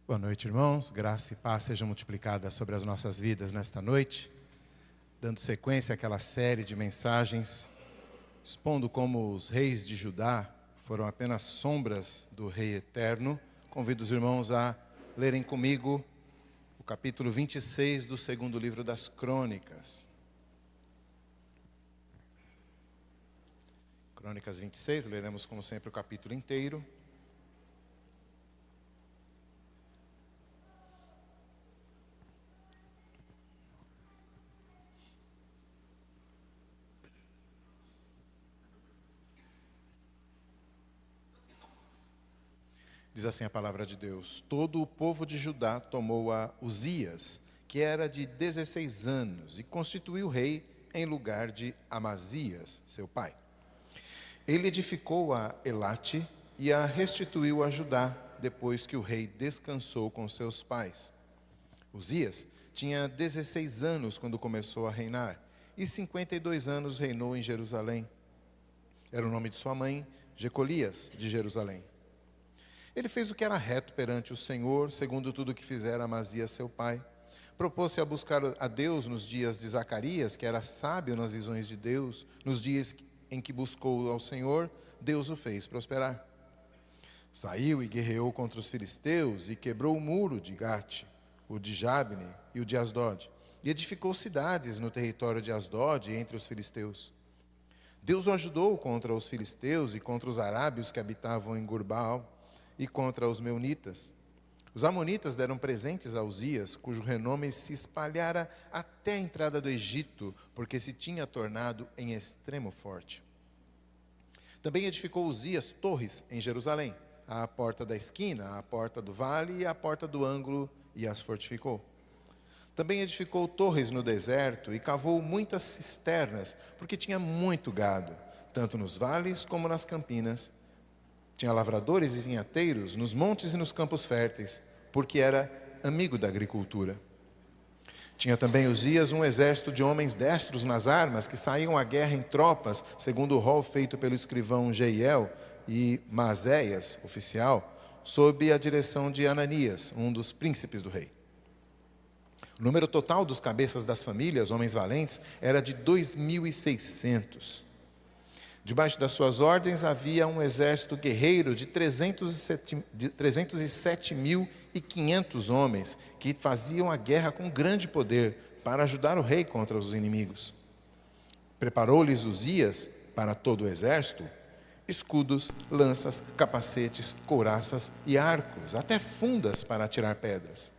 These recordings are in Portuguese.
Boa noite, irmãos. Graça e paz sejam multiplicadas sobre as nossas vidas nesta noite, dando sequência àquela série de mensagens, expondo como os reis de Judá foram apenas sombras do Rei Eterno. Convido os irmãos a lerem comigo o capítulo 26 do segundo livro das Crônicas. Crônicas 26, leremos como sempre o capítulo inteiro. Diz assim a palavra de Deus: todo o povo de Judá tomou a Uzias, que era de 16 anos, e constituiu rei em lugar de Amazias, seu pai. Ele edificou a Elate e a restituiu a Judá, depois que o rei descansou com seus pais. Uzias tinha 16 anos quando começou a reinar, e 52 anos reinou em Jerusalém. Era o nome de sua mãe, Jecolias, de Jerusalém. Ele fez o que era reto perante o Senhor, segundo tudo que fizera Amazias seu pai. Propôs-se a buscar a Deus nos dias de Zacarias, que era sábio nas visões de Deus. Nos dias em que buscou ao Senhor, Deus o fez prosperar. Saiu e guerreou contra os filisteus e quebrou o muro de Gate, o de Jabne e o de Asdod. E edificou cidades no território de Asdod entre os filisteus. Deus o ajudou contra os filisteus e contra os arábios que habitavam em Gurbaal, e contra os meunitas. Os amonitas deram presentes a Uzias, cujo renome se espalhara até a entrada do Egito, porque se tinha tornado em extremo forte. Também edificou Uzias torres em Jerusalém, à porta da esquina, à porta do vale e à porta do ângulo, e as fortificou. Também edificou torres no deserto e cavou muitas cisternas, porque tinha muito gado, tanto nos vales como nas campinas. Tinha lavradores e vinhateiros nos montes e nos campos férteis, porque era amigo da agricultura. Tinha também Uzias um exército de homens destros nas armas, que saíam à guerra em tropas, segundo o rol feito pelo escrivão Jeiel e Maazéias, oficial, sob a direção de Ananias, um dos príncipes do rei. O número total dos cabeças das famílias, homens valentes, era de 2.600. Debaixo das suas ordens havia um exército guerreiro de 307.500 homens, que faziam a guerra com grande poder para ajudar o rei contra os inimigos. Preparou-lhes Uzias, para todo o exército, escudos, lanças, capacetes, couraças e arcos, até fundas para atirar pedras.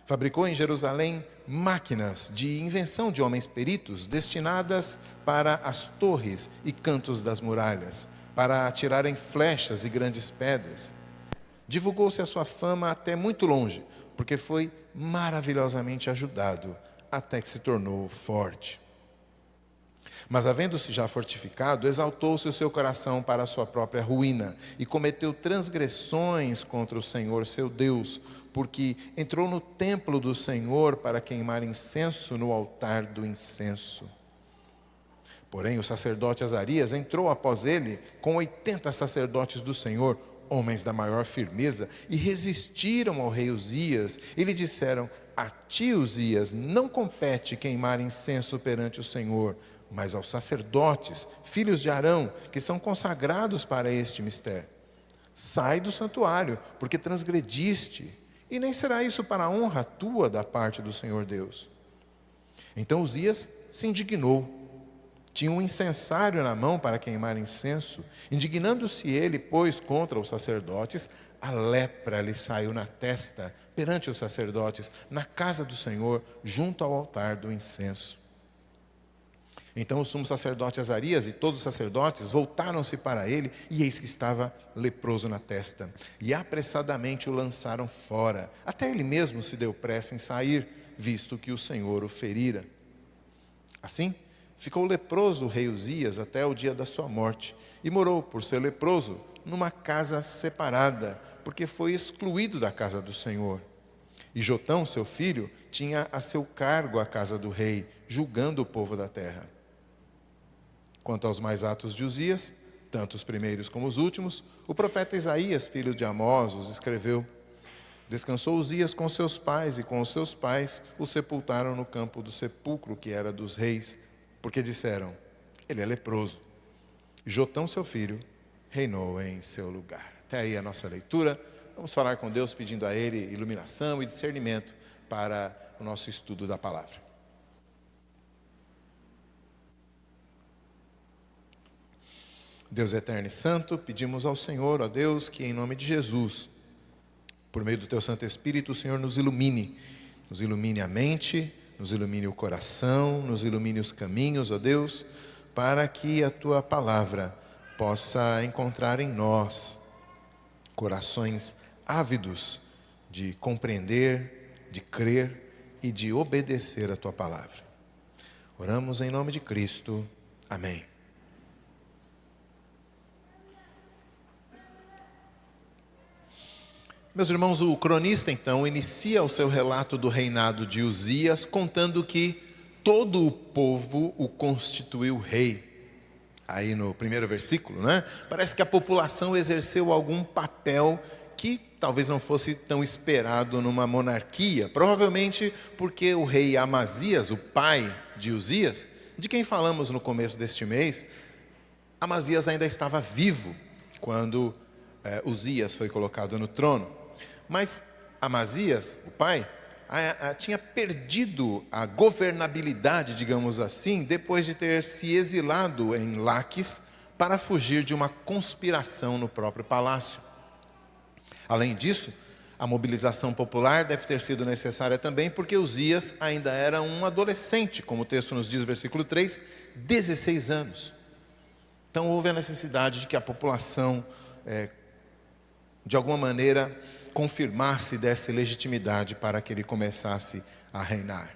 Fabricou em Jerusalém máquinas de invenção de homens peritos, destinadas para as torres e cantos das muralhas, para atirarem flechas e grandes pedras. Divulgou-se a sua fama até muito longe, porque foi maravilhosamente ajudado, até que se tornou forte. Mas, havendo-se já fortificado, exaltou-se o seu coração para a sua própria ruína, e cometeu transgressões contra o Senhor seu Deus, porque entrou no templo do Senhor para queimar incenso no altar do incenso. Porém, o sacerdote Azarias entrou após ele com 80 sacerdotes do Senhor, homens da maior firmeza, e resistiram ao rei Uzias, e lhe disseram: a ti, Uzias, não compete queimar incenso perante o Senhor, mas aos sacerdotes, filhos de Arão, que são consagrados para este mistério. Sai do santuário, porque transgrediste, e nem será isso para a honra tua da parte do Senhor Deus. Então Uzias se indignou. Tinha um incensário na mão para queimar incenso. Indignando-se ele, pois, contra os sacerdotes, a lepra lhe saiu na testa perante os sacerdotes, na casa do Senhor, junto ao altar do incenso. Então o sumo sacerdote Azarias e todos os sacerdotes voltaram-se para ele, e eis que estava leproso na testa. E apressadamente o lançaram fora. Até ele mesmo se deu pressa em sair, visto que o Senhor o ferira. Assim, ficou leproso o rei Uzias até o dia da sua morte, e morou, por ser leproso, numa casa separada, porque foi excluído da casa do Senhor. E Jotão, seu filho, tinha a seu cargo a casa do rei, julgando o povo da terra. Quanto aos mais atos de Uzias, tanto os primeiros como os últimos, o profeta Isaías, filho de Amós, os escreveu. Descansou Uzias com seus pais, e com os seus pais o sepultaram no campo do sepulcro, que era dos reis, porque disseram: ele é leproso. E Jotão, seu filho, reinou em seu lugar. Até aí a nossa leitura. Vamos falar com Deus, pedindo a Ele iluminação e discernimento para o nosso estudo da palavra. Deus eterno e santo, pedimos ao Senhor, ó Deus, que em nome de Jesus, por meio do Teu Santo Espírito, o Senhor nos ilumine a mente, nos ilumine o coração, nos ilumine os caminhos, ó Deus, para que a Tua palavra possa encontrar em nós corações ávidos de compreender, de crer e de obedecer a Tua palavra. Oramos em nome de Cristo. Amém. Meus irmãos, o cronista então inicia o seu relato do reinado de Uzias, contando que todo o povo o constituiu rei. Aí no primeiro versículo, né? Parece que a população exerceu algum papel que talvez não fosse tão esperado numa monarquia. Provavelmente porque o rei Amazias, o pai de Uzias, de quem falamos no começo deste mês, Amazias ainda estava vivo quando Uzias foi colocado no trono. Mas Amazias, o pai, tinha perdido a governabilidade, digamos assim, depois de ter se exilado em Laques para fugir de uma conspiração no próprio palácio. Além disso, a mobilização popular deve ter sido necessária também porque Uzias ainda era um adolescente, como o texto nos diz, versículo 3, 16 anos. Então houve a necessidade de que a população, de alguma maneira, confirmasse dessa legitimidade para que ele começasse a reinar.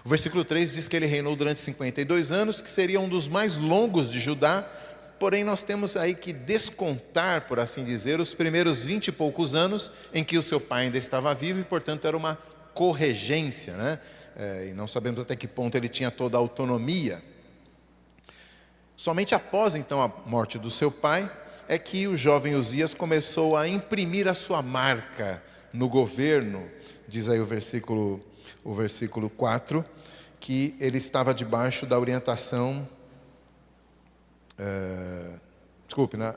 O versículo 3 diz que ele reinou durante 52 anos, que seria um dos mais longos de Judá, porém nós temos aí que descontar, por assim dizer, os primeiros 20 e poucos anos em que o seu pai ainda estava vivo e, portanto, era uma corregência, né? E não sabemos até que ponto ele tinha toda a autonomia. Somente após, então, a morte do seu pai, é que o jovem Uzias começou a imprimir a sua marca no governo. Diz aí o versículo 4, que ele estava debaixo da orientação...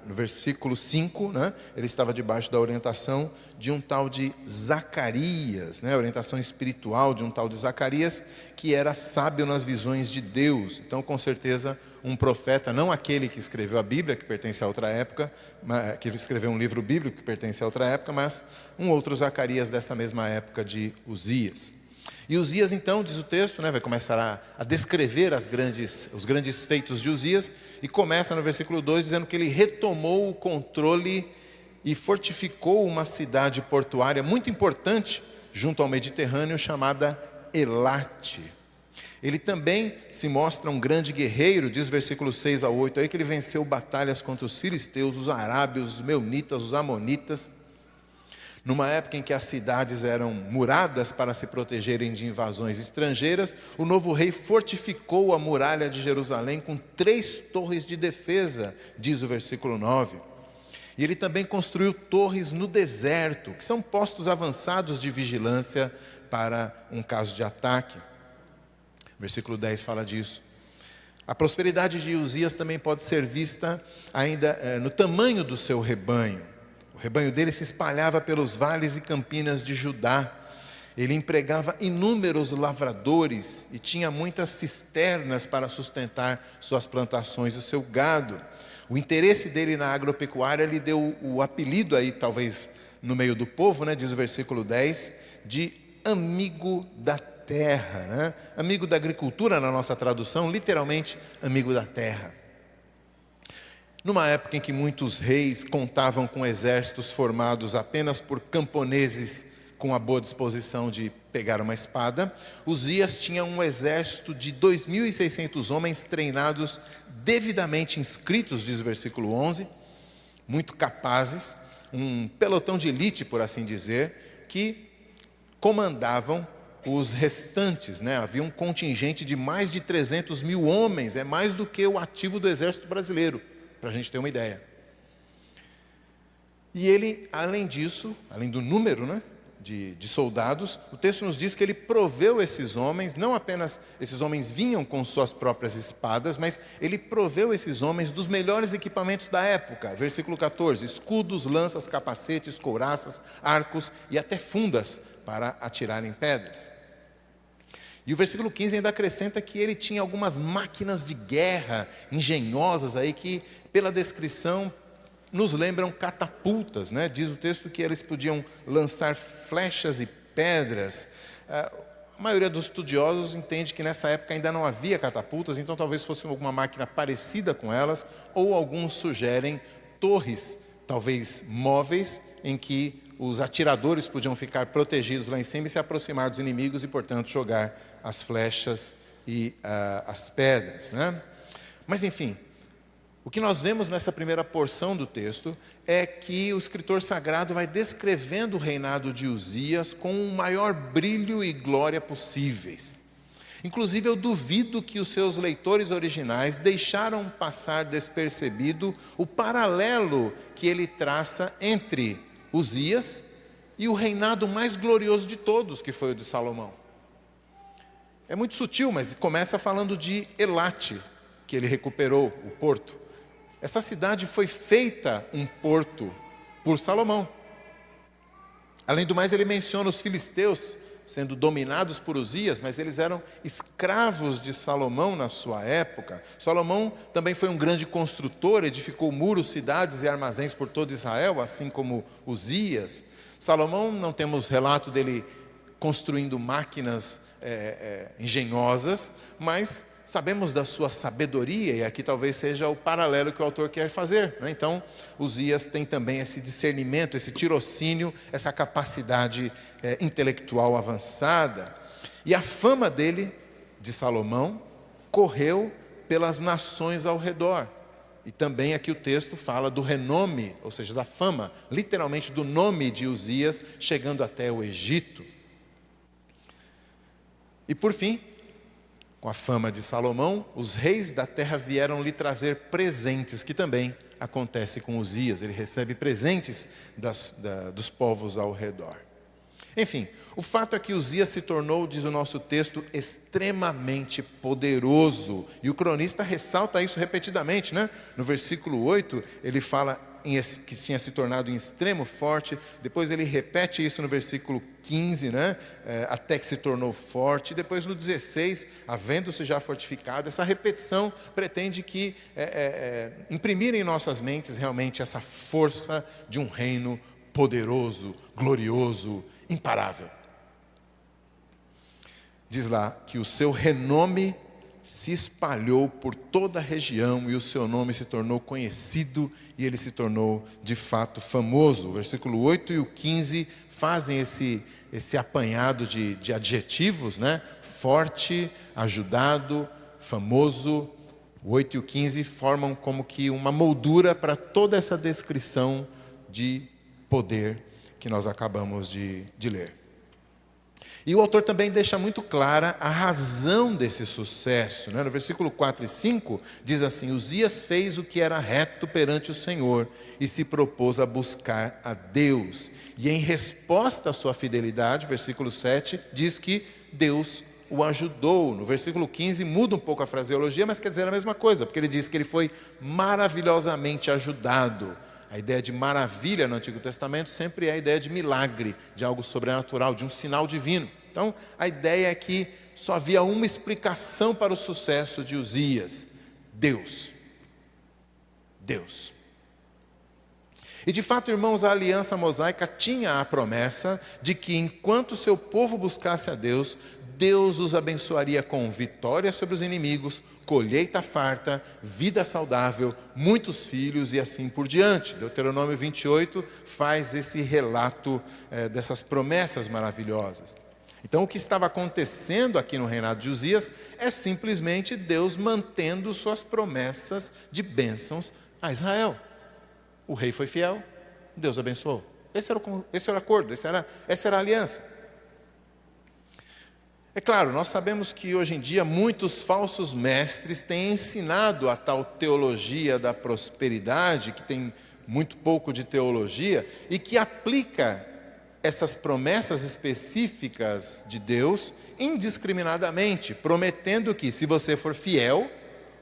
no versículo 5, né, ele estava debaixo da orientação de um tal de Zacarias, né, orientação espiritual de um tal de Zacarias, que era sábio nas visões de Deus. Então, com certeza, um profeta, não aquele que escreveu a Bíblia, que pertence a outra época, que escreveu um livro bíblico que pertence a outra época, mas um outro Zacarias desta mesma época de Uzias. E Uzias, então, diz o texto, né, vai começar a descrever os grandes feitos de Uzias, e começa no versículo 2 dizendo que ele retomou o controle e fortificou uma cidade portuária muito importante junto ao Mediterrâneo, chamada Elate. Ele também se mostra um grande guerreiro, diz versículos 6 a 8, aí que ele venceu batalhas contra os filisteus, os arábios, os meunitas, os amonitas. Numa época em que as cidades eram muradas para se protegerem de invasões estrangeiras, o novo rei fortificou a muralha de Jerusalém com 3 torres de defesa, diz o versículo 9. E ele também construiu torres no deserto, que são postos avançados de vigilância para um caso de ataque. O versículo 10 fala disso. A prosperidade de Uzias também pode ser vista ainda no tamanho do seu rebanho. O rebanho dele se espalhava pelos vales e campinas de Judá. Ele empregava inúmeros lavradores e tinha muitas cisternas para sustentar suas plantações e o seu gado. O interesse dele na agropecuária lhe deu o apelido aí, talvez no meio do povo, né, diz o versículo 10, de amigo da terra, né? Amigo da agricultura na nossa tradução, literalmente amigo da terra. Numa época em que muitos reis contavam com exércitos formados apenas por camponeses com a boa disposição de pegar uma espada, Uzias tinha um exército de 2.600 homens treinados, devidamente inscritos, diz o versículo 11, muito capazes, um pelotão de elite, por assim dizer, que comandavam os restantes, né? Havia um contingente de mais de 300 mil homens, é mais do que o ativo do exército brasileiro, para a gente ter uma ideia. E ele, além disso, além do número, né, de soldados, o texto nos diz que ele proveu esses homens, não apenas esses homens vinham com suas próprias espadas, mas ele proveu esses homens dos melhores equipamentos da época. Versículo 14, escudos, lanças, capacetes, couraças, arcos e até fundas para atirarem pedras. E o versículo 15 ainda acrescenta que ele tinha algumas máquinas de guerra engenhosas aí que, pela descrição, nos lembram catapultas, né? Diz o texto que eles podiam lançar flechas e pedras. A maioria dos estudiosos entende que nessa época ainda não havia catapultas, então talvez fosse alguma máquina parecida com elas, ou alguns sugerem torres, talvez móveis, em que os atiradores podiam ficar protegidos lá em cima e se aproximar dos inimigos e, portanto, jogar as flechas e as pedras, né? Mas, enfim, o que nós vemos nessa primeira porção do texto é que o escritor sagrado vai descrevendo o reinado de Uzias com o maior brilho e glória possíveis. Inclusive, eu duvido que os seus leitores originais deixaram passar despercebido o paralelo que ele traça entre Uzias e o reinado mais glorioso de todos, que foi o de Salomão. É muito sutil, mas começa falando de Elate, que ele recuperou, o porto. Essa cidade foi feita um porto por Salomão. Além do mais, ele menciona os filisteus sendo dominados por Uzias, mas eles eram escravos de Salomão na sua época. Salomão também foi um grande construtor, edificou muros, cidades e armazéns por todo Israel, assim como Uzias. Salomão, não temos relato dele construindo máquinas engenhosas, mas sabemos da sua sabedoria, e aqui talvez seja o paralelo que o autor quer fazer, né? Então, Uzias tem também esse discernimento, esse tirocínio, essa capacidade intelectual avançada. E a fama dele, de Salomão, correu pelas nações ao redor. E também aqui o texto fala do renome, ou seja, da fama, literalmente do nome de Uzias, chegando até o Egito. E por fim, com a fama de Salomão, os reis da terra vieram lhe trazer presentes, que também acontece com Uzias. Ele recebe presentes dos povos ao redor. Enfim, o fato é que Uzias se tornou, diz o nosso texto, extremamente poderoso. E o cronista ressalta isso repetidamente, né? No versículo 8, ele fala que tinha se tornado em extremo forte. Depois ele repete isso no versículo 15, né? Até que se tornou forte. Depois no 16, havendo-se já fortificado. Essa repetição pretende que imprimir em nossas mentes realmente essa força de um reino poderoso, glorioso, imparável. Diz lá que o seu renome se espalhou por toda a região e o seu nome se tornou conhecido e ele se tornou de fato famoso. O versículo 8 e o 15 fazem esse apanhado de adjetivos, né? Forte, ajudado, famoso. O 8 e o 15 formam como que uma moldura para toda essa descrição de poder que nós acabamos de ler. E o autor também deixa muito clara a razão desse sucesso, né? No versículo 4 e 5, diz assim: Uzias fez o que era reto perante o Senhor e se propôs a buscar a Deus. E em resposta à sua fidelidade, versículo 7, diz que Deus o ajudou. No versículo 15 muda um pouco a fraseologia, mas quer dizer a mesma coisa, porque ele diz que ele foi maravilhosamente ajudado. A ideia de maravilha no Antigo Testamento sempre é a ideia de milagre, de algo sobrenatural, de um sinal divino. Então, a ideia é que só havia uma explicação para o sucesso de Uzias: Deus. Deus. E de fato, irmãos, a aliança mosaica tinha a promessa de que enquanto seu povo buscasse a Deus, Deus os abençoaria com vitória sobre os inimigos, colheita farta, vida saudável, muitos filhos e assim por diante. Deuteronômio 28 faz esse relato dessas promessas maravilhosas. Então, o que estava acontecendo aqui no reinado de Uzias é simplesmente Deus mantendo suas promessas de bênçãos a Israel. O rei foi fiel, Deus abençoou. Esse era o acordo, essa era a aliança. É claro, nós sabemos que hoje em dia muitos falsos mestres têm ensinado a tal teologia da prosperidade, que tem muito pouco de teologia, e que aplica essas promessas específicas de Deus indiscriminadamente, prometendo que se você for fiel,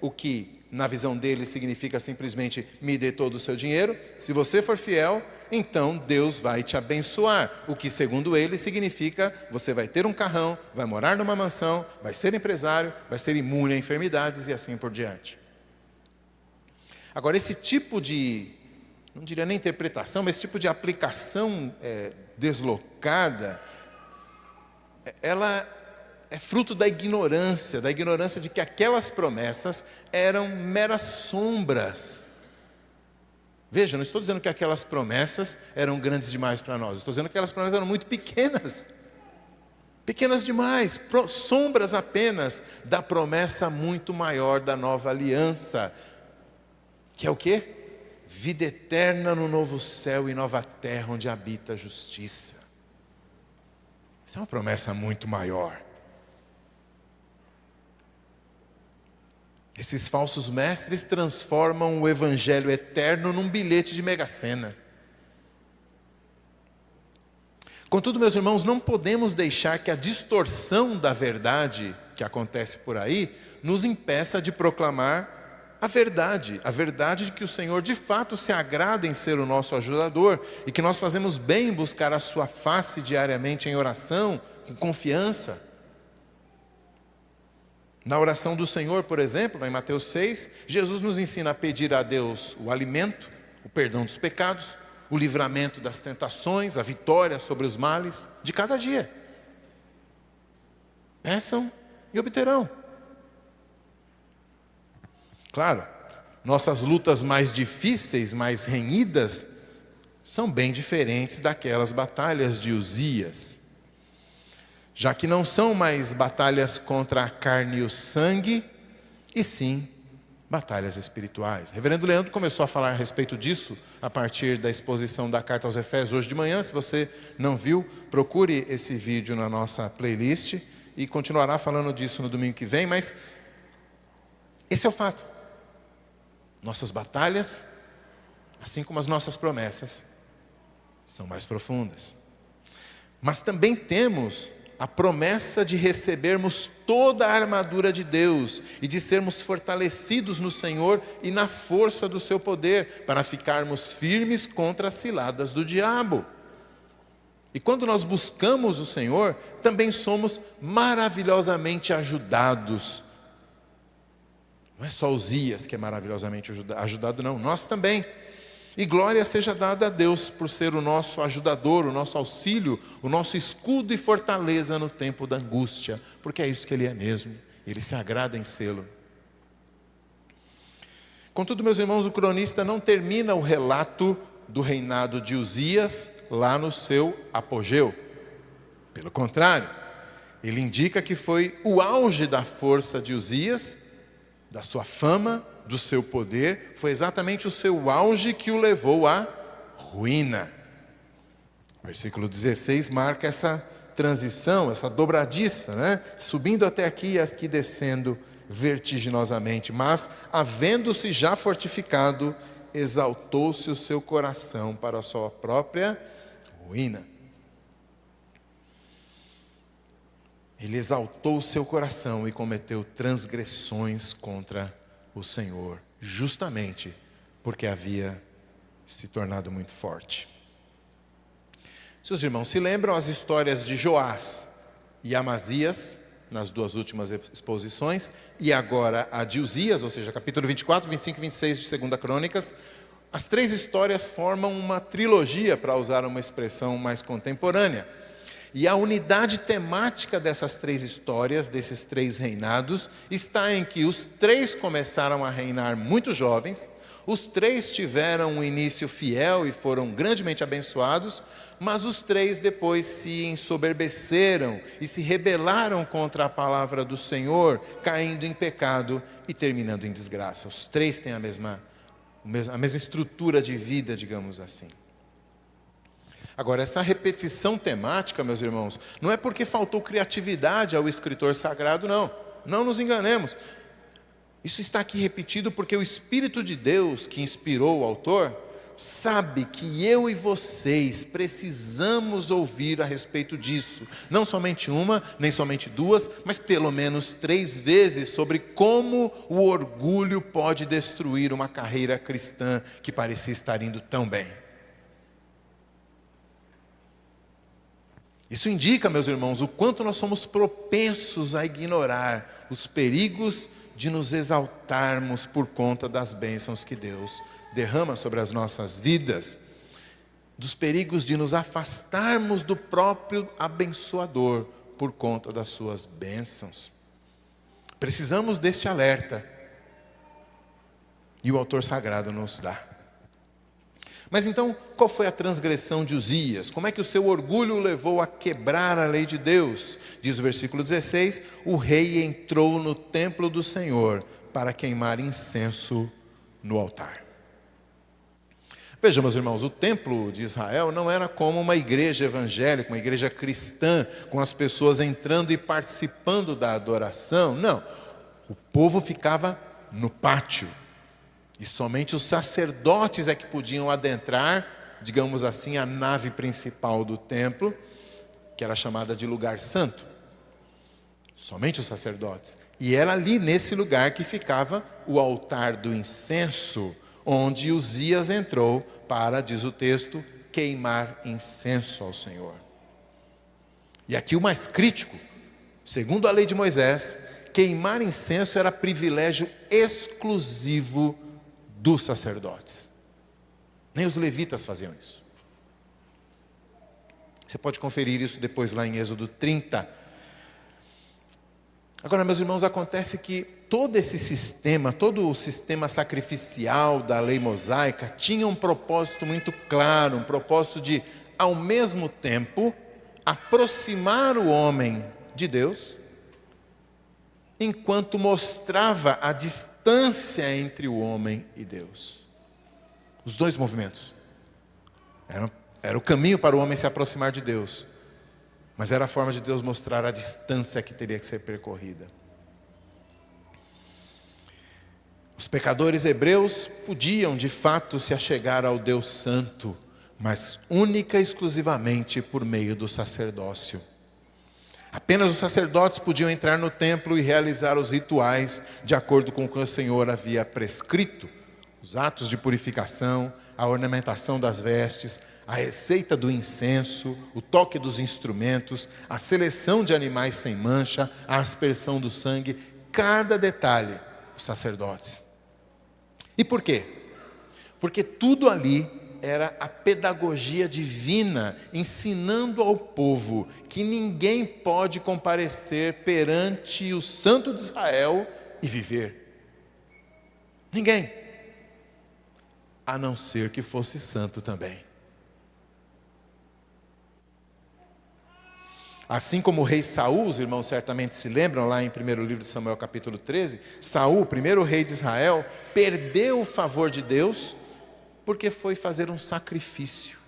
o que na visão dele significa simplesmente me dê todo o seu dinheiro, se você for fiel, então Deus vai te abençoar, o que segundo ele significa você vai ter um carrão, vai morar numa mansão, vai ser empresário, vai ser imune a enfermidades e assim por diante. Agora, esse tipo de, não diria nem interpretação, mas esse tipo de aplicação deslocada, ela é fruto da ignorância de que aquelas promessas eram meras sombras. Veja, não estou dizendo que aquelas promessas eram grandes demais para nós, estou dizendo que aquelas promessas eram muito pequenas. Pequenas demais, sombras apenas da promessa muito maior da nova aliança. Que é o quê? Vida eterna no novo céu e nova terra onde habita a justiça. Isso é uma promessa muito maior. Esses falsos mestres transformam o evangelho eterno num bilhete de mega-sena. Contudo, meus irmãos, não podemos deixar que a distorção da verdade que acontece por aí nos impeça de proclamar a verdade de que o Senhor de fato se agrada em ser o nosso ajudador e que nós fazemos bem em buscar a sua face diariamente em oração, com confiança. Na oração do Senhor, por exemplo, em Mateus 6, Jesus nos ensina a pedir a Deus o alimento, o perdão dos pecados, o livramento das tentações, a vitória sobre os males de cada dia. Peçam e obterão. Claro, nossas lutas mais difíceis, mais renhidas, são bem diferentes daquelas batalhas de Uzias. Já que não são mais batalhas contra a carne e o sangue, e sim batalhas espirituais. Reverendo Leandro começou a falar a respeito disso a partir da exposição da carta aos Efésios hoje de manhã. Se você não viu, procure esse vídeo na nossa playlist e continuará falando disso no domingo que vem, mas esse é o fato. Nossas batalhas, assim como as nossas promessas, são mais profundas. Mas também temos a promessa de recebermos toda a armadura de Deus e de sermos fortalecidos no Senhor e na força do seu poder, para ficarmos firmes contra as ciladas do diabo. E quando nós buscamos o Senhor, também somos maravilhosamente ajudados. Não é só Uzias que é maravilhosamente ajudado, não, nós também. E glória seja dada a Deus por ser o nosso ajudador, o nosso auxílio, o nosso escudo e fortaleza no tempo da angústia, porque é isso que Ele é mesmo, Ele se agrada em sê-lo. Contudo, meus irmãos, o cronista não termina o relato do reinado de Uzias lá no seu apogeu. Pelo contrário, ele indica que foi o auge da força de Uzias, da sua fama, do seu poder, foi exatamente o seu auge que o levou à ruína. O versículo 16 marca essa transição, essa dobradiça, né? Subindo até aqui e aqui descendo vertiginosamente. Mas, havendo-se já fortificado, exaltou-se o seu coração para a sua própria ruína. Ele exaltou o seu coração e cometeu transgressões contra o Senhor, justamente porque havia se tornado muito forte. Seus irmãos se lembram as histórias de Joás e Amazias, nas duas últimas exposições, e agora a de Uzias, ou seja, capítulo 24, 25 e 26 de 2 Crônicas. As três histórias formam uma trilogia, para usar uma expressão mais contemporânea. E a unidade temática dessas três histórias, desses três reinados, está em que os três começaram a reinar muito jovens, os três tiveram um início fiel e foram grandemente abençoados, mas os três depois se ensoberbeceram e se rebelaram contra a palavra do Senhor, caindo em pecado e terminando em desgraça. Os três têm a mesma estrutura de vida, digamos assim. Agora, essa repetição temática, meus irmãos, não é porque faltou criatividade ao escritor sagrado, não. Não nos enganemos. Isso está aqui repetido porque o Espírito de Deus, que inspirou o autor, sabe que eu e vocês precisamos ouvir a respeito disso. Não somente uma, nem somente duas, mas pelo menos 3 vezes sobre como o orgulho pode destruir uma carreira cristã que parecia estar indo tão bem. Isso indica, meus irmãos, o quanto nós somos propensos a ignorar os perigos de nos exaltarmos por conta das bênçãos que Deus derrama sobre as nossas vidas, dos perigos de nos afastarmos do próprio abençoador por conta das suas bênçãos. Precisamos deste alerta, e o autor sagrado nos dá. Mas então, qual foi a transgressão de Uzias? Como é que o seu orgulho o levou a quebrar a lei de Deus? Diz o versículo 16, o rei entrou no templo do Senhor para queimar incenso no altar. Vejam, meus irmãos, o templo de Israel não era como uma igreja evangélica, uma igreja cristã, com as pessoas entrando e participando da adoração. Não, o povo ficava no pátio. E somente os sacerdotes é que podiam adentrar, digamos assim, a nave principal do templo, que era chamada de lugar santo. Somente os sacerdotes. E era ali, nesse lugar, que ficava o altar do incenso, onde Uzias entrou para, diz o texto, queimar incenso ao Senhor. E aqui o mais crítico, segundo a lei de Moisés, queimar incenso era privilégio exclusivo dos sacerdotes. Nem os levitas faziam isso. Você pode conferir isso depois lá em Êxodo 30. Agora, meus irmãos, acontece que todo esse sistema, todo o sistema sacrificial da lei mosaica tinha um propósito muito claro, um propósito de, ao mesmo tempo, aproximar o homem de Deus, enquanto mostrava a distância entre o homem e Deus. Os dois movimentos. Era o caminho para o homem se aproximar de Deus, mas era a forma de Deus mostrar a distância que teria que ser percorrida. Os pecadores hebreus podiam, de fato, se achegar ao Deus Santo, mas única e exclusivamente por meio do sacerdócio. Apenas os sacerdotes podiam entrar no templo e realizar os rituais de acordo com o que o Senhor havia prescrito. Os atos de purificação, a ornamentação das vestes, a receita do incenso, o toque dos instrumentos, a seleção de animais sem mancha, a aspersão do sangue, cada detalhe, os sacerdotes. E por quê? Porque tudo ali era a pedagogia divina, ensinando ao povo que ninguém pode comparecer perante o Santo de Israel e viver. Ninguém. A não ser que fosse santo também. Assim como o rei Saul, os irmãos certamente se lembram, lá em 1º livro de Samuel, capítulo 13, Saul, o primeiro rei de Israel, perdeu o favor de Deus porque foi fazer um sacrifício.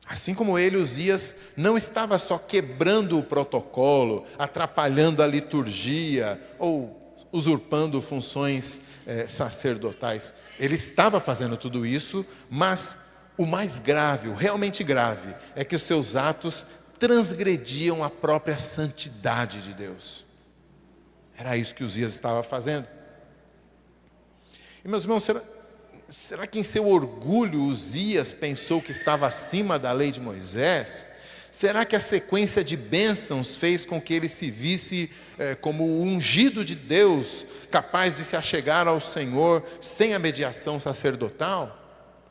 Assim como ele, Uzias, não estava só quebrando o protocolo, atrapalhando a liturgia ou usurpando funções sacerdotais. Ele estava fazendo tudo isso, mas o mais grave, o realmente grave, é que os seus atos transgrediam a própria santidade de Deus. Era isso que Uzias estava fazendo. E, meus irmãos, será que em seu orgulho Uzias pensou que estava acima da lei de Moisés? Será que a sequência de bênçãos fez com que ele se visse como o ungido de Deus, capaz de se achegar ao Senhor sem a mediação sacerdotal?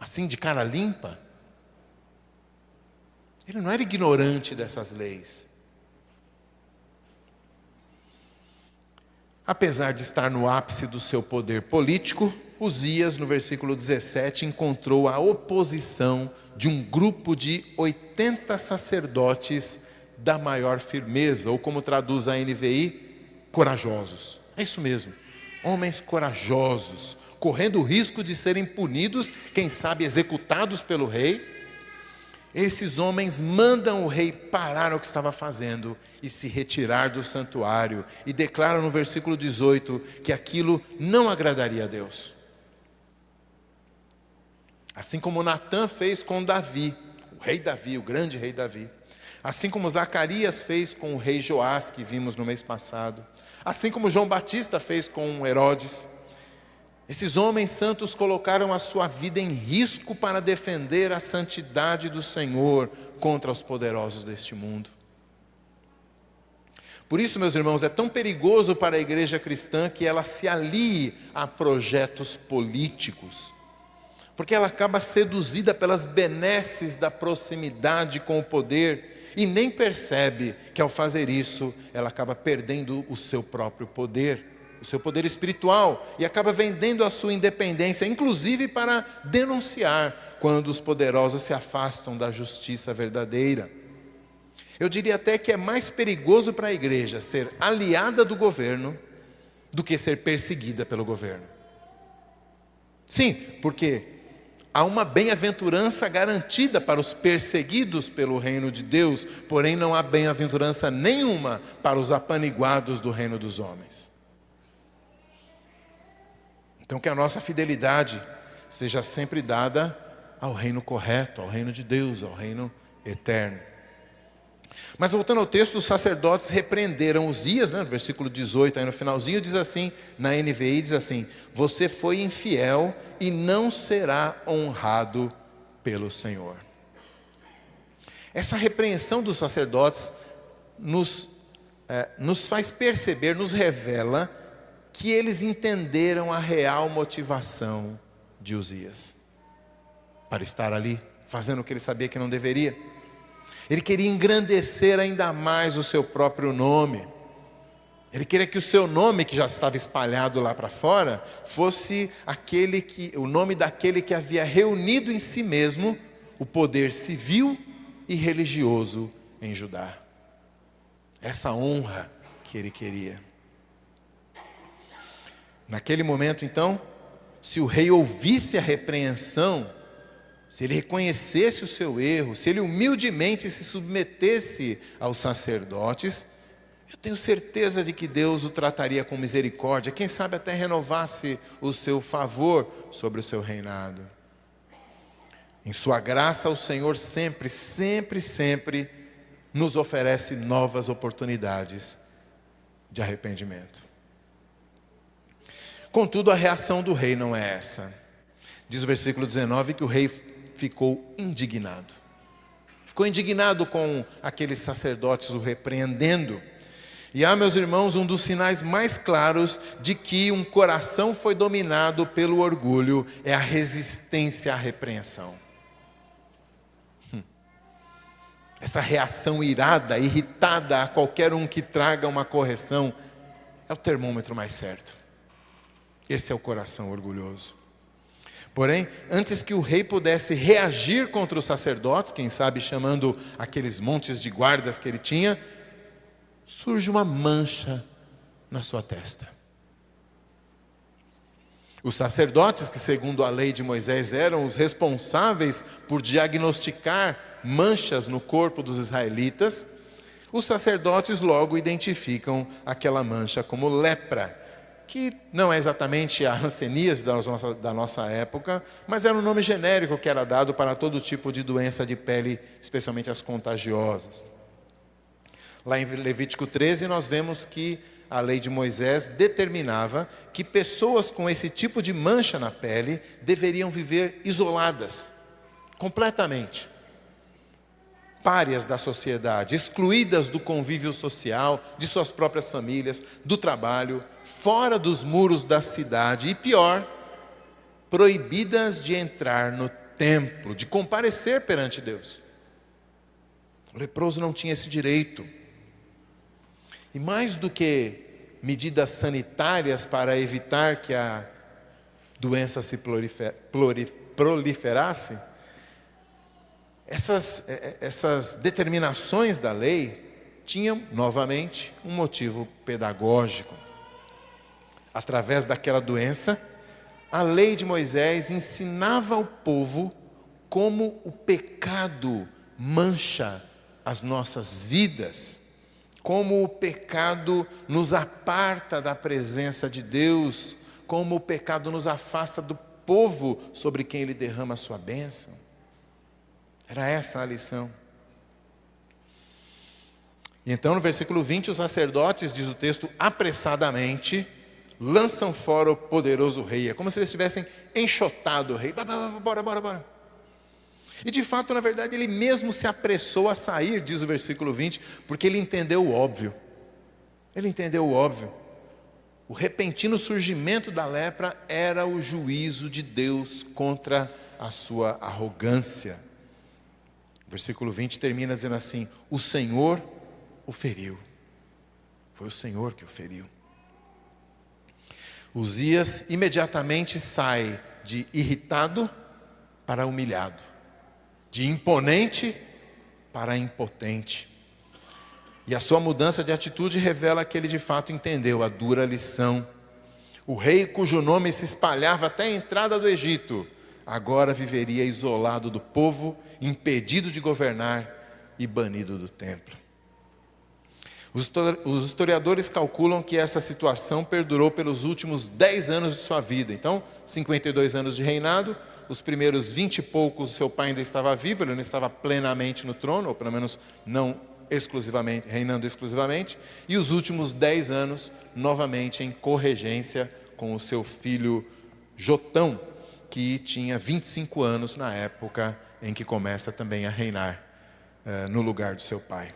Assim, de cara limpa? Ele não era ignorante dessas leis. Apesar de estar no ápice do seu poder político, Uzias, no versículo 17, encontrou a oposição de um grupo de 80 sacerdotes da maior firmeza, ou como traduz a NVI, corajosos. É isso mesmo, homens corajosos, correndo o risco de serem punidos, quem sabe executados pelo rei. Esses homens mandam o rei parar o que estava fazendo e se retirar do santuário, e declaram no versículo 18 que aquilo não agradaria a Deus. Assim como Natã fez com Davi, o rei Davi, o grande rei Davi. Assim como Zacarias fez com o rei Joás, que vimos no mês passado. Assim como João Batista fez com Herodes. Esses homens santos colocaram a sua vida em risco para defender a santidade do Senhor contra os poderosos deste mundo. Por isso, meus irmãos, é tão perigoso para a igreja cristã que ela se alie a projetos políticos, porque ela acaba seduzida pelas benesses da proximidade com o poder e nem percebe que ao fazer isso, ela acaba perdendo o seu próprio poder, o seu poder espiritual, e acaba vendendo a sua independência, inclusive para denunciar quando os poderosos se afastam da justiça verdadeira. Eu diria até que é mais perigoso para a igreja ser aliada do governo do que ser perseguida pelo governo. Sim, porque há uma bem-aventurança garantida para os perseguidos pelo reino de Deus, porém não há bem-aventurança nenhuma para os apaniguados do reino dos homens. Então que a nossa fidelidade seja sempre dada ao reino correto, ao reino de Deus, ao reino eterno. Mas voltando ao texto, os sacerdotes repreenderam Uzias, no versículo 18, aí no finalzinho diz assim, na NVI diz assim: você foi infiel e não será honrado pelo Senhor. Essa repreensão dos sacerdotes nos faz perceber, nos revela que eles entenderam a real motivação de Uzias para estar ali, fazendo o que ele sabia que não deveria. Ele queria engrandecer ainda mais o seu próprio nome. Ele queria que o seu nome, que já estava espalhado lá para fora, fosse o nome daquele que havia reunido em si mesmo o poder civil e religioso em Judá. Essa honra que ele queria. Naquele momento, então, se o rei ouvisse a repreensão, se ele reconhecesse o seu erro, se ele humildemente se submetesse aos sacerdotes, eu tenho certeza de que Deus o trataria com misericórdia, quem sabe até renovasse o seu favor sobre o seu reinado. Em sua graça, o Senhor sempre, sempre, sempre nos oferece novas oportunidades de arrependimento. Contudo, a reação do rei não é essa. Diz o versículo 19 que o rei ficou indignado. Ficou indignado com aqueles sacerdotes o repreendendo. E meus irmãos, um dos sinais mais claros de que um coração foi dominado pelo orgulho é a resistência à repreensão. Essa reação irada, irritada a qualquer um que traga uma correção, é o termômetro mais certo. Esse é o coração orgulhoso. Porém, antes que o rei pudesse reagir contra os sacerdotes, quem sabe chamando aqueles montes de guardas que ele tinha, surge uma mancha na sua testa. Os sacerdotes, que segundo a lei de Moisés eram os responsáveis por diagnosticar manchas no corpo dos israelitas, os sacerdotes logo identificam aquela mancha como lepra, que não é exatamente a hanseníase da nossa época, mas era um nome genérico que era dado para todo tipo de doença de pele, especialmente as contagiosas. Lá em Levítico 13 nós vemos que a lei de Moisés determinava que pessoas com esse tipo de mancha na pele deveriam viver isoladas, completamente. Párias da sociedade, excluídas do convívio social, de suas próprias famílias, do trabalho, fora dos muros da cidade e pior, proibidas de entrar no templo, de comparecer perante Deus. O leproso não tinha esse direito. E mais do que medidas sanitárias para evitar que a doença se proliferasse, essas determinações da lei tinham, novamente, um motivo pedagógico. Através daquela doença, a lei de Moisés ensinava ao povo como o pecado mancha as nossas vidas, como o pecado nos aparta da presença de Deus, como o pecado nos afasta povo sobre quem Ele derrama a sua bênção. Era essa a lição. E então no versículo 20, os sacerdotes, diz o texto, apressadamente lançam fora o poderoso rei. É como se eles tivessem enxotado o rei. Bora. E de fato, na verdade, ele mesmo se apressou a sair, diz o versículo 20, porque ele entendeu o óbvio. Ele entendeu o óbvio. O repentino surgimento da lepra era o juízo de Deus contra a sua arrogância. O versículo 20 termina dizendo assim: o Senhor o feriu. Foi o Senhor que o feriu. Uzias imediatamente sai de irritado para humilhado, de imponente para impotente. E a sua mudança de atitude revela que ele de fato entendeu a dura lição. O rei cujo nome se espalhava até a entrada do Egito, agora viveria isolado do povo, impedido de governar e banido do templo. Os historiadores calculam que essa situação perdurou pelos últimos 10 anos de sua vida. Então, 52 anos de reinado, os primeiros 20 e poucos, seu pai ainda estava vivo, ele não estava plenamente no trono, ou pelo menos não exclusivamente, reinando exclusivamente, e os últimos 10 anos, novamente em corregência com o seu filho Jotão, que tinha 25 anos na época em que começa também a reinar no lugar do seu pai.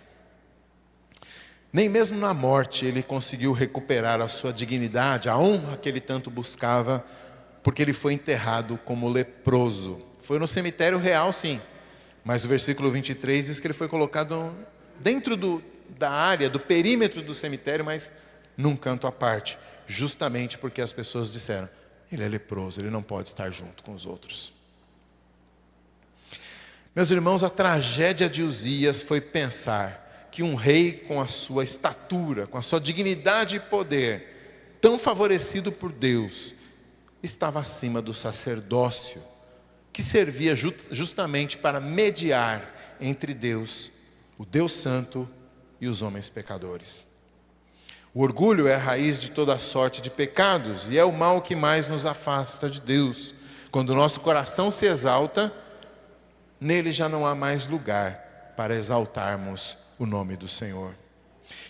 Nem mesmo na morte ele conseguiu recuperar a sua dignidade, a honra que ele tanto buscava, porque ele foi enterrado como leproso. Foi no cemitério real, sim, mas o versículo 23 diz que ele foi colocado dentro da área, do perímetro do cemitério, mas num canto à parte, justamente porque as pessoas disseram: ele é leproso, ele não pode estar junto com os outros. Meus irmãos, a tragédia de Uzias foi pensar que um rei com a sua estatura, com a sua dignidade e poder, tão favorecido por Deus, estava acima do sacerdócio, que servia justamente para mediar entre Deus, o Deus Santo, e os homens pecadores. O orgulho é a raiz de toda sorte de pecados e é o mal que mais nos afasta de Deus. Quando o nosso coração se exalta, nele já não há mais lugar para exaltarmos o nome do Senhor.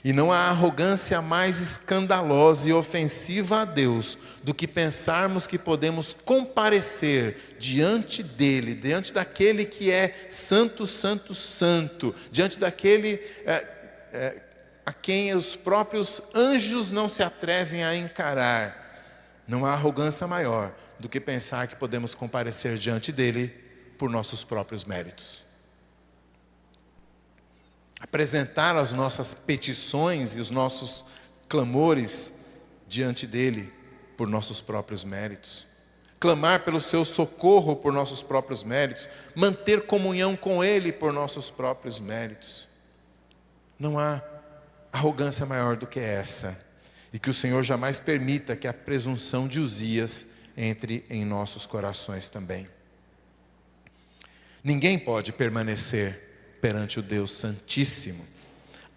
E não há arrogância mais escandalosa e ofensiva a Deus do que pensarmos que podemos comparecer diante dele, diante daquele que é santo, santo, santo, diante daquele a quem os próprios anjos não se atrevem a encarar. Não há arrogância maior do que pensar que podemos comparecer diante dele por nossos próprios méritos. Apresentar as nossas petições e os nossos clamores diante dele por nossos próprios méritos. Clamar pelo seu socorro por nossos próprios méritos. Manter comunhão com ele por nossos próprios méritos. Não há arrogância maior do que essa. E que o Senhor jamais permita que a presunção de Uzias entre em nossos corações também. Ninguém pode permanecer perante o Deus Santíssimo,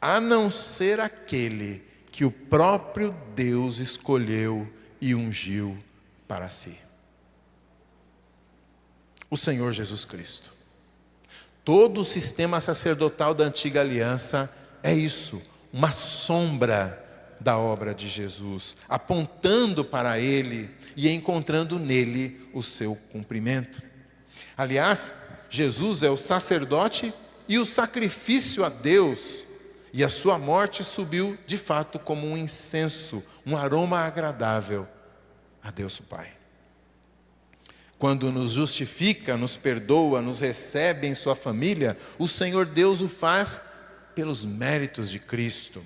a não ser aquele que o próprio Deus escolheu e ungiu para si. O Senhor Jesus Cristo. Todo o sistema sacerdotal da antiga aliança é isso, uma sombra da obra de Jesus, apontando para ele e encontrando nele o seu cumprimento. Aliás, Jesus é o sacerdote e o sacrifício a Deus, e a sua morte subiu de fato como um incenso, um aroma agradável a Deus o Pai. Quando nos justifica, nos perdoa, nos recebe em sua família, o Senhor Deus o faz pelos méritos de Cristo.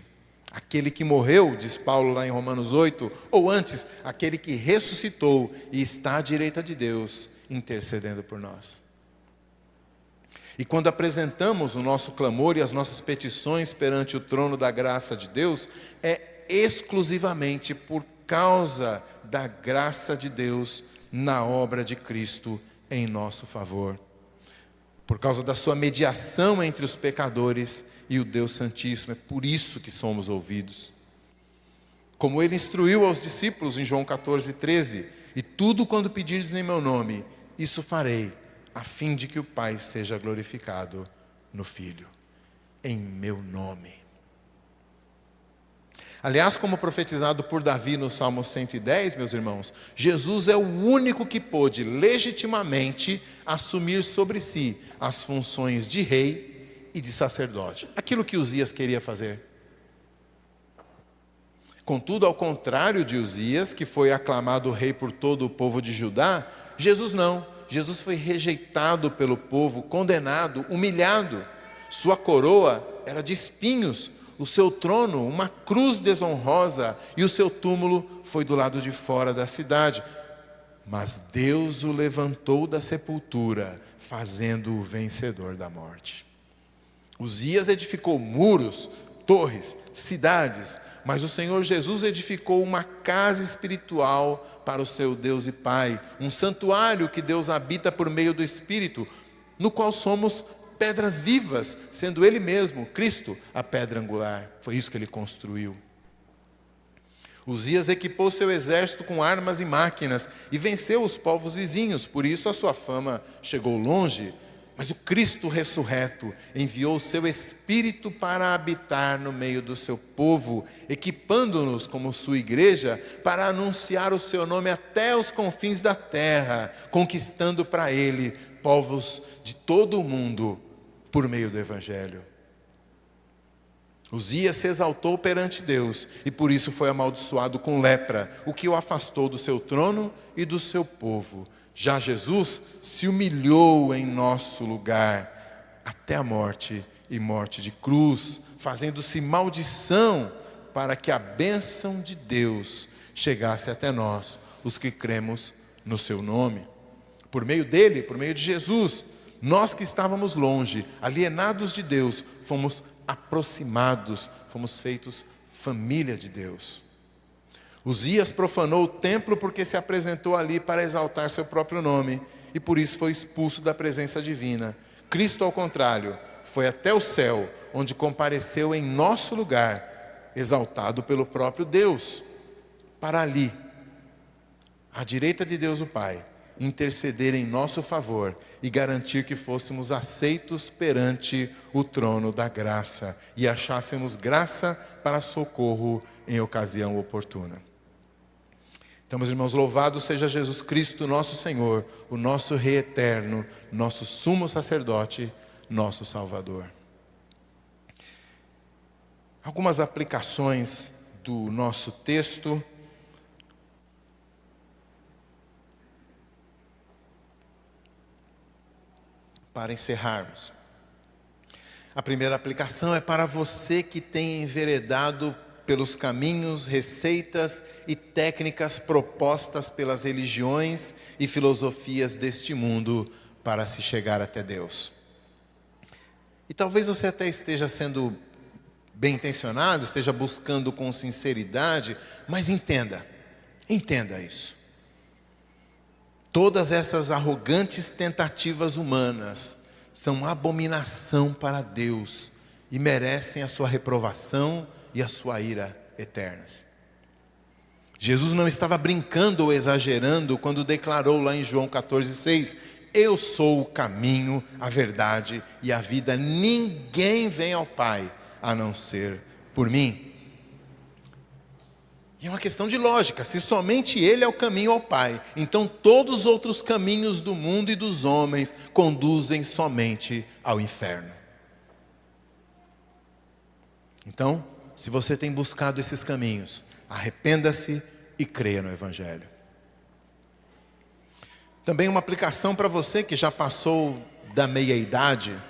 Aquele que morreu, diz Paulo lá em Romanos 8, ou antes, aquele que ressuscitou e está à direita de Deus, intercedendo por nós. E quando apresentamos o nosso clamor e as nossas petições perante o trono da graça de Deus, é exclusivamente por causa da graça de Deus na obra de Cristo em nosso favor. Por causa da sua mediação entre os pecadores e o Deus Santíssimo, é por isso que somos ouvidos. Como ele instruiu aos discípulos em João 14:13, e tudo quando pedirdes em meu nome, isso farei, a fim de que o Pai seja glorificado no Filho, em meu nome. Aliás, como profetizado por Davi no Salmo 110, meus irmãos, Jesus é o único que pôde legitimamente assumir sobre si as funções de rei e de sacerdote, aquilo que Uzias queria fazer. Contudo, ao contrário de Uzias, que foi aclamado rei por todo o povo de Judá, Jesus não. Jesus foi rejeitado pelo povo, condenado, humilhado. Sua coroa era de espinhos, o seu trono uma cruz desonrosa, e o seu túmulo foi do lado de fora da cidade. Mas Deus o levantou da sepultura, fazendo-o vencedor da morte. Uzias edificou muros, torres, cidades, mas o Senhor Jesus edificou uma casa espiritual para o seu Deus e Pai, um santuário que Deus habita por meio do Espírito, no qual somos pedras vivas, sendo Ele mesmo, Cristo, a pedra angular. Foi isso que Ele construiu. Uzias equipou seu exército com armas e máquinas e venceu os povos vizinhos, por isso a sua fama chegou longe. Mas o Cristo ressurreto enviou o seu Espírito para habitar no meio do seu povo, equipando-nos como sua igreja para anunciar o seu nome até os confins da terra, conquistando para ele povos de todo o mundo por meio do Evangelho. Uzias se exaltou perante Deus e por isso foi amaldiçoado com lepra, o que o afastou do seu trono e do seu povo. Já Jesus se humilhou em nosso lugar, até a morte e morte de cruz, fazendo-se maldição para que a bênção de Deus chegasse até nós, os que cremos no seu nome. Por meio dele, por meio de Jesus, nós que estávamos longe, alienados de Deus, fomos aproximados, fomos feitos família de Deus. Uzias profanou o templo porque se apresentou ali para exaltar seu próprio nome e por isso foi expulso da presença divina. Cristo, ao contrário, foi até o céu, onde compareceu em nosso lugar, exaltado pelo próprio Deus, para ali, à direita de Deus o Pai, interceder em nosso favor e garantir que fôssemos aceitos perante o trono da graça e achássemos graça para socorro em ocasião oportuna. Então, meus irmãos, louvado seja Jesus Cristo, nosso Senhor, o nosso Rei eterno, nosso sumo sacerdote, nosso Salvador. Algumas aplicações do nosso texto. Para encerrarmos. A primeira aplicação é para você que tem enveredado pelos caminhos, receitas e técnicas propostas pelas religiões e filosofias deste mundo para se chegar até Deus. E talvez você até esteja sendo bem intencionado, esteja buscando com sinceridade, mas entenda isso. Todas essas arrogantes tentativas humanas são abominação para Deus e merecem a sua reprovação e a sua ira eternas. Jesus não estava brincando ou exagerando quando declarou lá em João 14,6: eu sou o caminho, a verdade e a vida, ninguém vem ao Pai a não ser por mim. E é uma questão de lógica, se somente Ele é o caminho ao Pai, então todos os outros caminhos do mundo e dos homens conduzem somente ao inferno. Então, se você tem buscado esses caminhos, arrependa-se e creia no Evangelho. Também uma aplicação para você que já passou da meia-idade.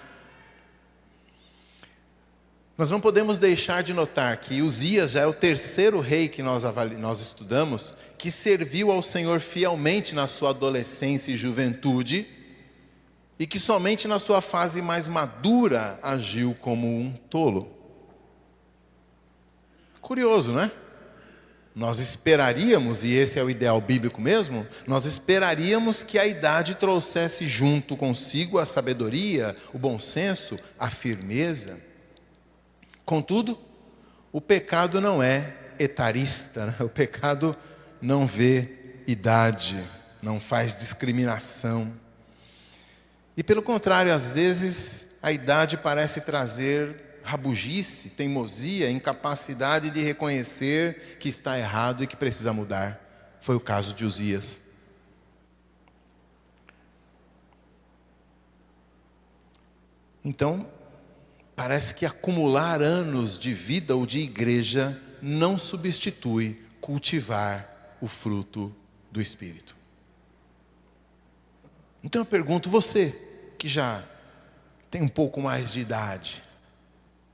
Nós não podemos deixar de notar que Uzias já é o terceiro rei que nós estudamos, que serviu ao Senhor fielmente na sua adolescência e juventude, e que somente na sua fase mais madura agiu como um tolo. Curioso, não é? Nós esperaríamos, e esse é o ideal bíblico mesmo, nós esperaríamos que a idade trouxesse junto consigo a sabedoria, o bom senso, a firmeza. Contudo, o pecado não é etarista, né? O pecado não vê idade, não faz discriminação. E pelo contrário, às vezes, a idade parece trazer rabugice, teimosia, incapacidade de reconhecer que está errado e que precisa mudar. Foi o caso de Uzias. Então, parece que acumular anos de vida ou de igreja não substitui cultivar o fruto do Espírito. Então eu pergunto, você que já tem um pouco mais de idade,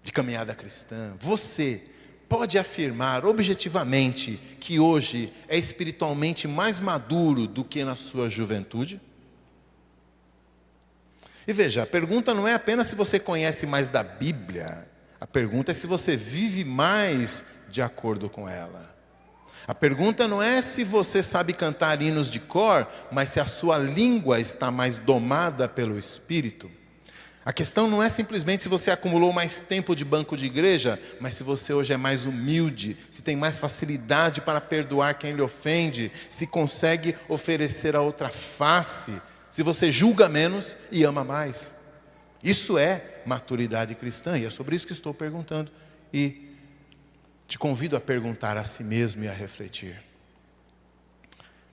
de caminhada cristã, você pode afirmar objetivamente que hoje é espiritualmente mais maduro do que na sua juventude? E veja, a pergunta não é apenas se você conhece mais da Bíblia, a pergunta é se você vive mais de acordo com ela. A pergunta não é se você sabe cantar hinos de cor, mas se a sua língua está mais domada pelo Espírito. A questão não é simplesmente se você acumulou mais tempo de banco de igreja, mas se você hoje é mais humilde, se tem mais facilidade para perdoar quem lhe ofende, se consegue oferecer a outra face, se você julga menos e ama mais. Isso é maturidade cristã e é sobre isso que estou perguntando. E te convido a perguntar a si mesmo e a refletir.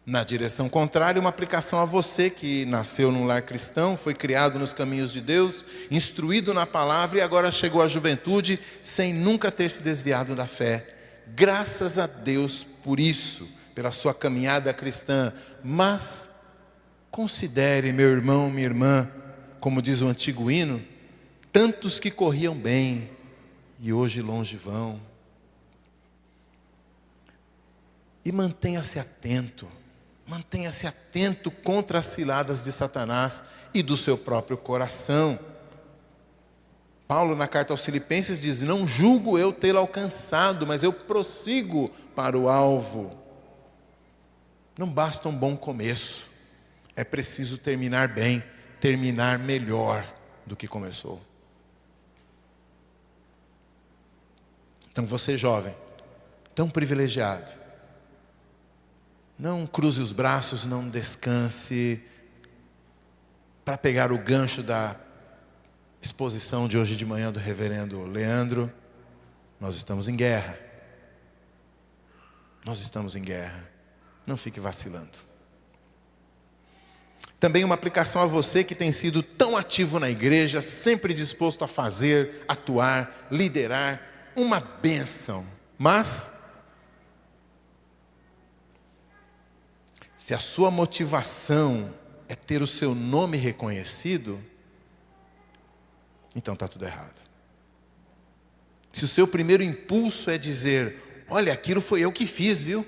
Na direção contrária, uma aplicação a você que nasceu num lar cristão, foi criado nos caminhos de Deus, instruído na palavra e agora chegou à juventude sem nunca ter se desviado da fé. Graças a Deus por isso, pela sua caminhada cristã. Mas considere, meu irmão, minha irmã, como diz o antigo hino, tantos que corriam bem e hoje longe vão. E mantenha-se atento contra as ciladas de Satanás e do seu próprio coração. Paulo, na carta aos Filipenses, diz: não julgo eu tê-lo alcançado, mas eu prossigo para o alvo. Não basta um bom começo, é preciso terminar bem, terminar melhor do que começou. Então você, jovem, tão privilegiado, não cruze os braços, não descanse. Para pegar o gancho da exposição de hoje de manhã do reverendo Leandro, nós estamos em guerra. Nós estamos em guerra. Não fique vacilando. Também uma aplicação a você que tem sido tão ativo na igreja, sempre disposto a fazer, atuar, liderar, uma bênção. Mas se a sua motivação é ter o seu nome reconhecido, então está tudo errado. Se o seu primeiro impulso é dizer: olha, aquilo foi eu que fiz, viu?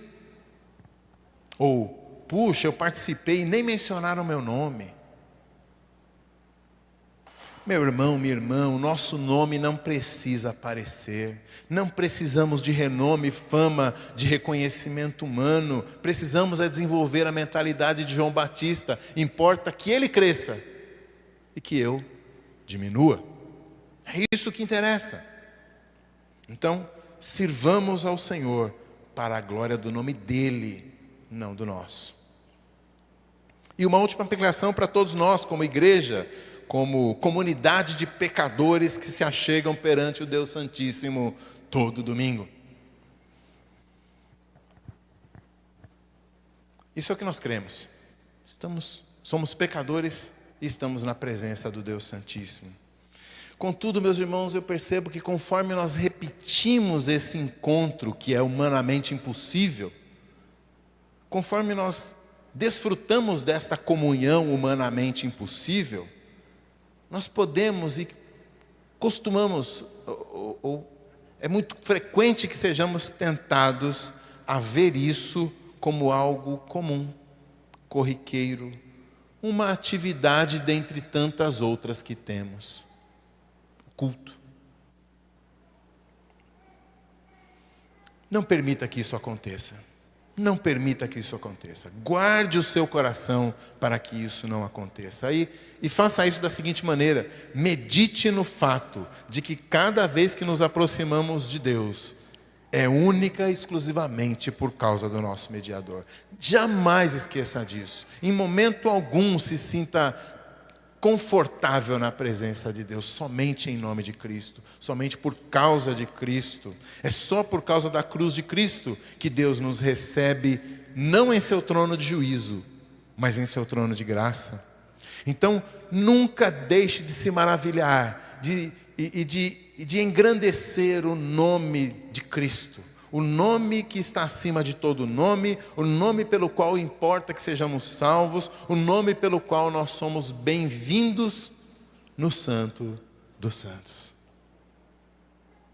Ou, puxa, eu participei e nem mencionaram o meu nome. Meu irmão, minha irmã, o nosso nome não precisa aparecer. Não precisamos de renome, fama, de reconhecimento humano. Precisamos desenvolver a mentalidade de João Batista. Importa que ele cresça e que eu diminua. É isso que interessa. Então, sirvamos ao Senhor para a glória do nome dele, não do nosso. E uma última aplicação para todos nós, como igreja, como comunidade de pecadores que se achegam perante o Deus Santíssimo todo domingo. Isso é o que nós cremos. Somos pecadores e estamos na presença do Deus Santíssimo. Contudo, meus irmãos, eu percebo que conforme nós repetimos esse encontro, que é humanamente impossível, conforme nós desfrutamos desta comunhão humanamente impossível, nós podemos e costumamos, é muito frequente que sejamos tentados a ver isso como algo comum, corriqueiro, uma atividade dentre tantas outras que temos. Culto. Não permita que isso aconteça. Não permita que isso aconteça. Guarde o seu coração para que isso não aconteça. E faça isso da seguinte maneira: medite no fato de que cada vez que nos aproximamos de Deus, é única e exclusivamente por causa do nosso mediador. Jamais esqueça disso. Em momento algum se sinta confortável na presença de Deus, somente em nome de Cristo, somente por causa de Cristo. É só por causa da cruz de Cristo que Deus nos recebe, não em seu trono de juízo, mas em seu trono de graça. Então, nunca deixe de se maravilhar, de engrandecer o nome de Cristo, o nome que está acima de todo nome, o nome pelo qual importa que sejamos salvos, o nome pelo qual nós somos bem-vindos no Santo dos Santos,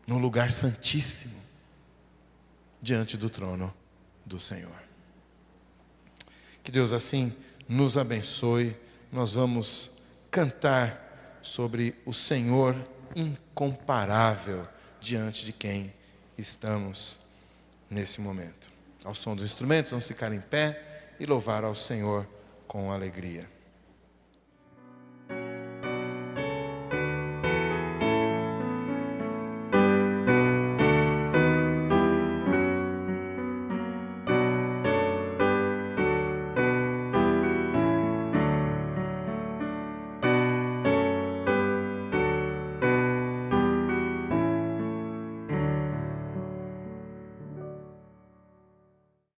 no lugar santíssimo, diante do trono do Senhor. Que Deus assim nos abençoe. Nós vamos cantar sobre o Senhor incomparável diante de quem estamos nesse momento. Ao som dos instrumentos, vamos ficar em pé e louvar ao Senhor com alegria.